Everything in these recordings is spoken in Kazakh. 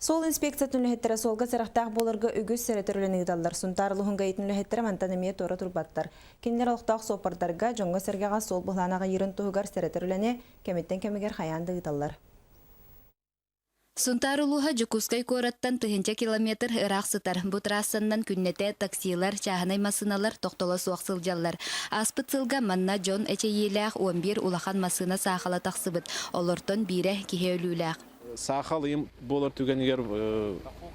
Сол инспекция түнләһеттәре солга сарахтах болырга үгүс сәретерләне гыдаллар сунтарлыгын гайтынләһеттәре мантанемия тора турбаттар. Кинләр алыктак сопардарга жоңга сәргәгә сол буланага йырын тугар сәретерләне кемиттен кемигер хаянды гыдаллар. Сунтарулуха Жукускай кораттан 1 километр ырак сытар. Бу трассаннан күннете таксилар, чаханай масыналар тоқтола суақсылжаллар. Аспыт сылга манна Джон Эчейелях 11 улахан масына сахала тақсыбыт. Олортон бире кихе өлүлях. Сахал им болар түгенегер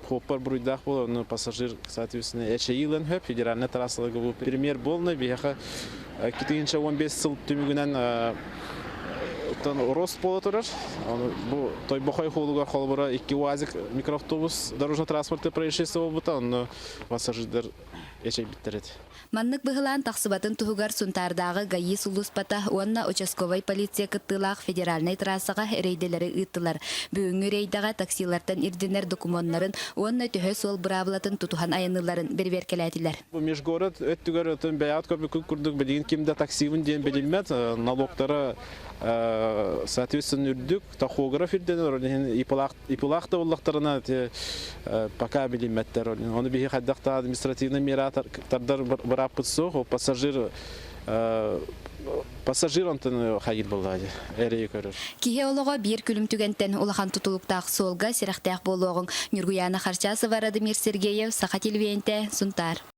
хоппар бруйдах болар, но пассажир, соответственно, Эчейелен хөп, федеральная трасса был пример болны, бияха китинче 15 сыл түмүгүнен рост боло турар. Бу той бохой холуга холбора 2 УАЗик микроавтобус дорожно-транспортный происшествие болбута, но пассажирлер эчей биттерет. Маннык быгылан тақсыбатын тугар сунтардагы гаи сулуспата уанна участковый полиция кыттылах федеральный трассага рейделери ыттылар. Бүгүнгү рейдага таксилардан ирдинер документтарын уанна төһө сол бравлатын тутухан айыныларын берберкелетилер. Бу межгород өттүгөр өтөн баят көпү курдук билген кимде таксивин ден билмет, налогтары соответственно үрдүк, тахограф ирден ипылакта уллактарына пока билметтер. Оны бихи хаддакта административный миратардар брапытсо, пассажир онтын хайыр болады. Эрей көрөр. Кихе олого бир күлүм түгентен улахан тутулуктак солга сирахтак болугун Нургуяна Харчасова, Радимир Сергеев, Саха телевидениете, Сунтар.